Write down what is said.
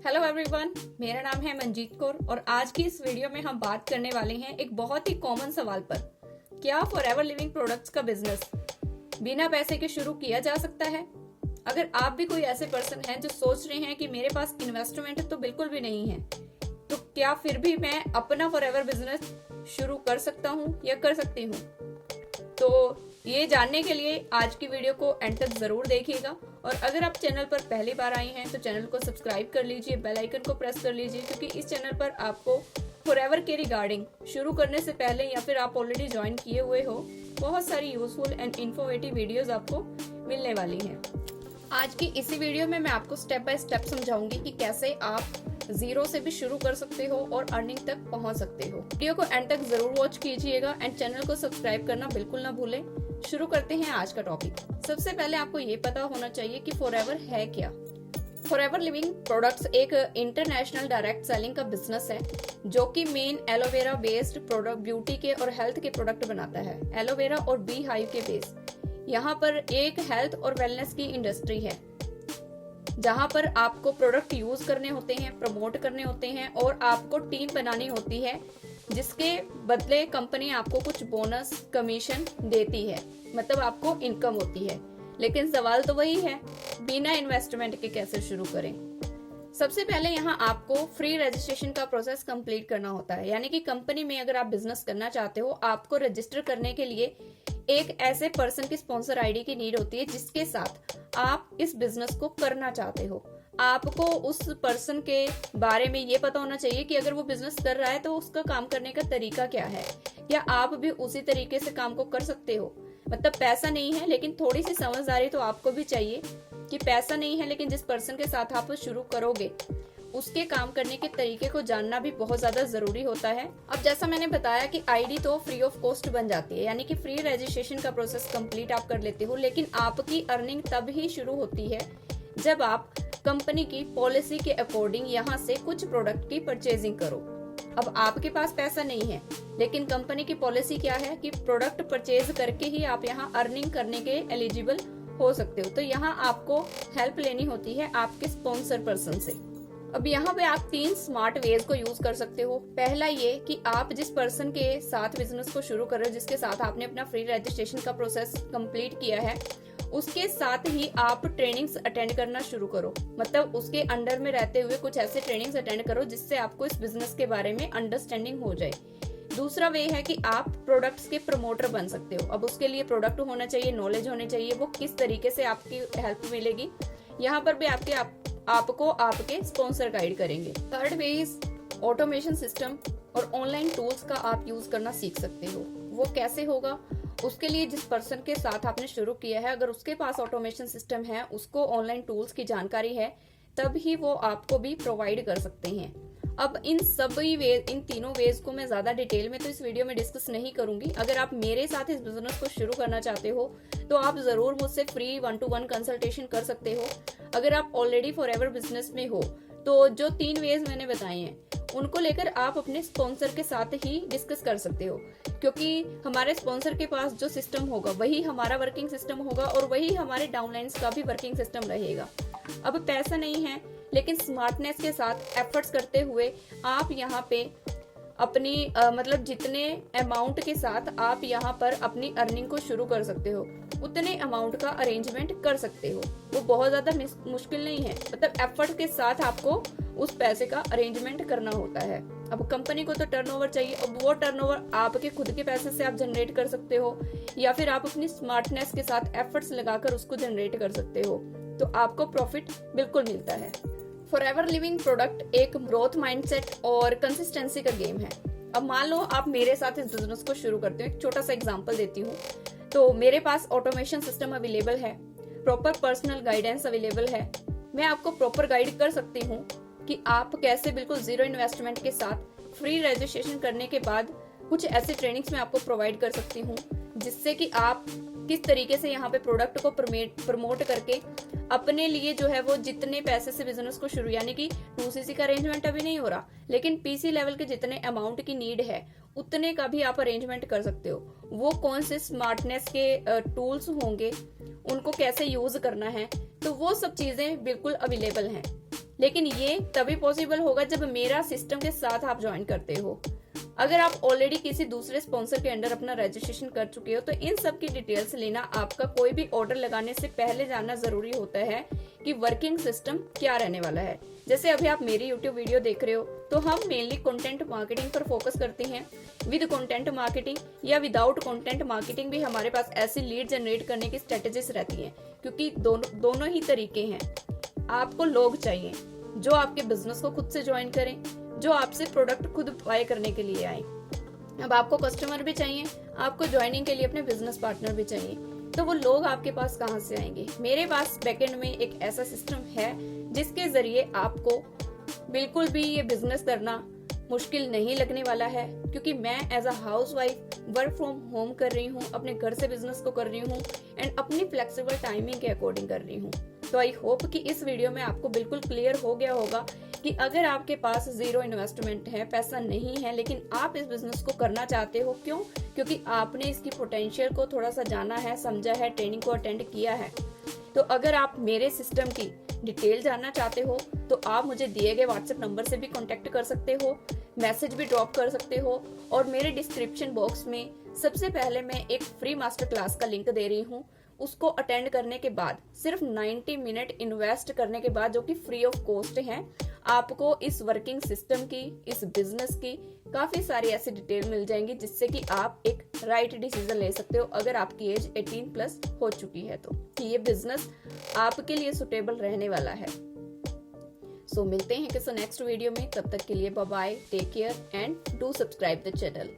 Hello everyone, मेरा नाम है मंजीत कौर और आज की इस वीडियो में हम बात करने वाले हैं एक बहुत ही कॉमन सवाल पर। क्या फॉरएवर लिविंग प्रोडक्ट्स का बिजनेस बिना पैसे के शुरू किया जा सकता है? अगर आप भी कोई ऐसे पर्सन हैं जो सोच रहे हैं कि मेरे पास इन्वेस्टमेंट तो बिल्कुल भी नहीं है, तो क्या फिर भी मैं अपना फॉरएवर बिजनेस शुरू कर सकता हूँ या कर सकती हूँ? तो ये जानने के लिए आज की वीडियो को एंड तक जरूर देखिएगा और अगर आप चैनल पर पहली बार आई हैं तो चैनल को सब्सक्राइब कर लीजिए, बेल आइकन को प्रेस कर लीजिए, क्योंकि इस चैनल पर आपको फॉरएवर के रिगार्डिंग शुरू करने से पहले या फिर आप ऑलरेडी ज्वाइन किए हुए हो, बहुत सारी यूजफुल एंड इन्फॉर्मेटिव वीडियोस आपको मिलने वाली हैं। आज की इसी वीडियो में मैं आपको स्टेप बाय स्टेप समझाऊंगी कि कैसे आप जीरो से भी शुरू कर सकते हो और अर्निंग तक पहुंच सकते हो। वीडियो को एंड तक जरूर वॉच कीजिएगा एंड चैनल को सब्सक्राइब करना बिल्कुल ना भूलें। शुरू करते हैं आज का टॉपिक। सबसे पहले आपको ये पता होना चाहिए कि फॉरएवर है क्या। फॉरएवर लिविंग प्रोडक्ट्स एक इंटरनेशनल डायरेक्ट सेलिंग का बिजनेस है जो कि main aloe vera based product, beauty के और हेल्थ के प्रोडक्ट बनाता है। एलोवेरा और बी हाइव के बेस यहाँ पर एक हेल्थ और वेलनेस की इंडस्ट्री है जहाँ पर आपको प्रोडक्ट यूज करने होते हैं, प्रमोट करने होते हैं और आपको टीम बनानी होती है, जिसके बदले कंपनी आपको कुछ बोनस कमीशन देती है, मतलब आपको इनकम होती है। लेकिन सवाल तो वही है, बिना इन्वेस्टमेंट के कैसे शुरू करें? सबसे पहले यहाँ आपको फ्री रजिस्ट्रेशन का प्रोसेस कंप्लीट करना होता है। यानी कि कंपनी में अगर आप बिजनेस करना चाहते हो, आपको रजिस्टर करने के लिए एक ऐसे पर्सन की स्पॉन्सर आईडी की नीड होती है जिसके साथ आप इस बिजनेस को करना चाहते हो। आपको उस पर्सन के बारे में ये पता होना चाहिए कि अगर वो बिजनेस कर रहा है तो उसका काम करने का तरीका क्या है, या आप भी उसी तरीके से काम को कर सकते हो। मतलब पैसा नहीं है लेकिन थोड़ी सी समझदारी तो आपको भी चाहिए कि पैसा नहीं है लेकिन जिस पर्सन के साथ आप शुरू करोगे उसके काम करने के तरीके को जानना भी बहुत ज्यादा जरूरी होता है। अब जैसा मैंने बताया कि आईडी तो फ्री ऑफ कॉस्ट बन जाती है, यानी कि फ्री रजिस्ट्रेशन का प्रोसेस कंप्लीट आप कर लेते हो, लेकिन आपकी अर्निंग तब ही शुरू होती है जब आप कंपनी की पॉलिसी के अकॉर्डिंग यहाँ से कुछ प्रोडक्ट की परचेजिंग करो। अब आपके पास पैसा नहीं है लेकिन कंपनी की पॉलिसी क्या है कि प्रोडक्ट परचेज करके ही आप यहाँ अर्निंग करने के एलिजिबल हो सकते हो। तो यहाँ आपको हेल्प लेनी होती है आपके स्पॉन्सर पर्सन से। अब यहाँ पे आप 3 स्मार्ट वेज को यूज कर सकते हो। पहला ये कि आप जिस पर्सन के साथ बिजनेस को शुरू कर रहे हो, जिसके साथ आपने अपना फ्री रजिस्ट्रेशन का प्रोसेस कंप्लीट किया है, उसके साथ ही आप ट्रेनिंग्स अटेंड करना शुरू करो। मतलब उसके अंडर में रहते हुए कुछ ऐसे ट्रेनिंग्स अटेंड करो जिससे आपको इस बिजनेस के बारे में अंडरस्टैंडिंग हो जाए। दूसरा वे है कि आप प्रोडक्ट्स के प्रमोटर बन सकते हो। अब उसके लिए प्रोडक्ट होना चाहिए, नॉलेज होनी चाहिए, वो किस तरीके से आपकी हेल्प मिलेगी, यहाँ पर भी आपको आपके स्पॉन्सर गाइड करेंगे। Third way is automation system और ऑनलाइन टूल्स का आप यूज करना सीख सकते हो। वो कैसे होगा? उसके लिए जिस पर्सन के साथ आपने शुरू किया है, अगर उसके पास ऑटोमेशन सिस्टम है, उसको ऑनलाइन टूल्स की जानकारी है, तब ही वो आपको भी प्रोवाइड कर सकते हैं। अब इन तीनों वेज को मैं ज्यादा डिटेल में तो इस वीडियो में डिस्कस नहीं करूंगी। अगर आप मेरे साथ इस बिजनेस को शुरू करना चाहते हो तो आप जरूर मुझसे फ्री 1-to-1 कंसल्टेशन कर सकते हो। अगर आप ऑलरेडी फॉरएवर बिजनेस में हो तो जो 3 वेज मैंने बताए हैं उनको लेकर आप अपने स्पॉन्सर के साथ ही डिस्कस कर सकते हो, क्योंकि हमारे स्पॉन्सर के पास जो सिस्टम होगा वही हमारा वर्किंग सिस्टम होगा और वही हमारे डाउनलाइंस का भी वर्किंग सिस्टम रहेगा। अब पैसा नहीं है लेकिन स्मार्टनेस के साथ एफर्ट्स करते हुए आप यहाँ पे अपनी मतलब जितने अमाउंट के साथ आप यहाँ पर अपनी अर्निंग को शुरू कर सकते हो, उतने अमाउंट का अरेंजमेंट कर सकते हो। वो बहुत ज्यादा मुश्किल नहीं है, मतलब एफर्ट के साथ आपको उस पैसे का अरेंजमेंट करना होता है। अब कंपनी को तो टर्नओवर चाहिए, अब वो टर्नओवर आपके खुद के पैसे से आप जनरेट कर सकते हो या फिर आप अपनी स्मार्टनेस के साथ एफर्ट्स लगाकर उसको जनरेट कर सकते हो, तो आपको प्रॉफिट बिल्कुल मिलता है। फॉरएवर लिविंग प्रोडक्ट एक ग्रोथ माइंडसेट और कंसिस्टेंसी का गेम है। अब मान लो आप मेरे साथ इस बिजनेस को शुरू करते हो। एक छोटा सा एग्जांपल देती हूँ। तो मेरे पास ऑटोमेशन सिस्टम अवेलेबल है, प्रॉपर पर्सनल गाइडेंस अवेलेबल है। मैं आपको प्रॉपर गाइड कर सकती हूँ कि आप कैसे बिल्कुल जीरो इन्वेस्टमेंट के साथ फ्री रजिस्ट्रेशन करने के बाद कुछ ऐसे ट्रेनिंग्स मैं आपको प्रोवाइड कर सकती हूँ जिससे कि आप किस तरीके से यहाँ पे प्रोडक्ट को प्रमोट करके अपने लिए जो है वो जितने पैसे से बिजनेस को शुरू, यानी कि 2cc का अरेंजमेंट अभी नहीं हो रहा लेकिन पीसी लेवल के जितने अमाउंट की नीड है उतने का भी आप अरेंजमेंट कर सकते हो। वो कौन से स्मार्टनेस के टूल्स होंगे, उनको कैसे यूज करना है, तो वो सब चीजें बिल्कुल अवेलेबल हैं। लेकिन ये तभी पॉसिबल होगा जब मेरा सिस्टम के साथ आप ज्वाइन करते हो। अगर आप ऑलरेडी किसी दूसरे स्पॉन्सर के अंडर अपना रजिस्ट्रेशन कर चुके हो तो इन सब की डिटेल्स लेना, आपका कोई भी ऑर्डर लगाने से पहले जानना जरूरी होता है कि वर्किंग सिस्टम क्या रहने वाला है। जैसे अभी आप मेरी यूट्यूब वीडियो देख रहे हो तो हम मेनली कंटेंट मार्केटिंग पर फोकस करते हैं। विद कंटेंट मार्केटिंग या विदाउट कंटेंट मार्केटिंग भी हमारे पास ऐसी लीड जनरेट करने की स्ट्रेटेजीज रहती हैं, क्योंकि दोनों ही तरीके हैं। आपको लोग चाहिए जो आपके बिजनेस को खुद से ज्वाइन करें, जो आपसे प्रोडक्ट खुद बाय करने के लिए आए। अब आपको कस्टमर भी चाहिए, आपको ज्वाइनिंग के लिए अपने बिजनेस पार्टनर भी चाहिए। तो वो लोग आपके पास कहाँ से आएंगे? मेरे पास बैकएंड में एक ऐसा सिस्टम है जिसके जरिए आपको बिल्कुल भी ये बिजनेस करना मुश्किल नहीं लगने वाला है, क्योंकि मैं as a housewife work from home कर रही हूँ, अपने घर से बिजनेस को कर रही हूँ एंड अपनी फ्लेक्सिबल टाइमिंग के अकॉर्डिंग कर रही हूँ। तो आई होप कि इस वीडियो में आपको बिल्कुल क्लियर हो गया होगा कि अगर आपके पास जीरो इन्वेस्टमेंट है, पैसा नहीं है, लेकिन आप इस बिजनेस को करना चाहते हो, क्यों? क्योंकि आपने इसकी पोटेंशियल को थोड़ा सा जाना है, समझा है, ट्रेनिंग को अटेंड किया है। तो अगर आप मेरे सिस्टम की डिटेल जानना चाहते हो तो आप मुझे दिए गए व्हाट्सएप नंबर से भी कांटेक्ट कर सकते हो, मैसेज भी ड्रॉप कर सकते हो, और मेरे डिस्क्रिप्शन बॉक्स में सबसे पहले मैं एक फ्री मास्टर क्लास का लिंक दे रही हूँ। उसको अटेंड करने के बाद सिर्फ 90 मिनट इन्वेस्ट करने के बाद, जो कि फ्री ऑफ कॉस्ट है, आपको इस वर्किंग सिस्टम की, इस बिजनेस की काफी सारी ऐसी डिटेल मिल जाएंगी जिससे कि आप एक राइट डिसीजन ले सकते हो अगर आपकी एज 18+ हो चुकी है तो, कि ये बिजनेस आपके लिए सुटेबल रहने वाला है। सो मिलते हैं किसी नेक्स्ट वीडियो में, तब तक के लिए bye bye, take care and do subscribe the channel.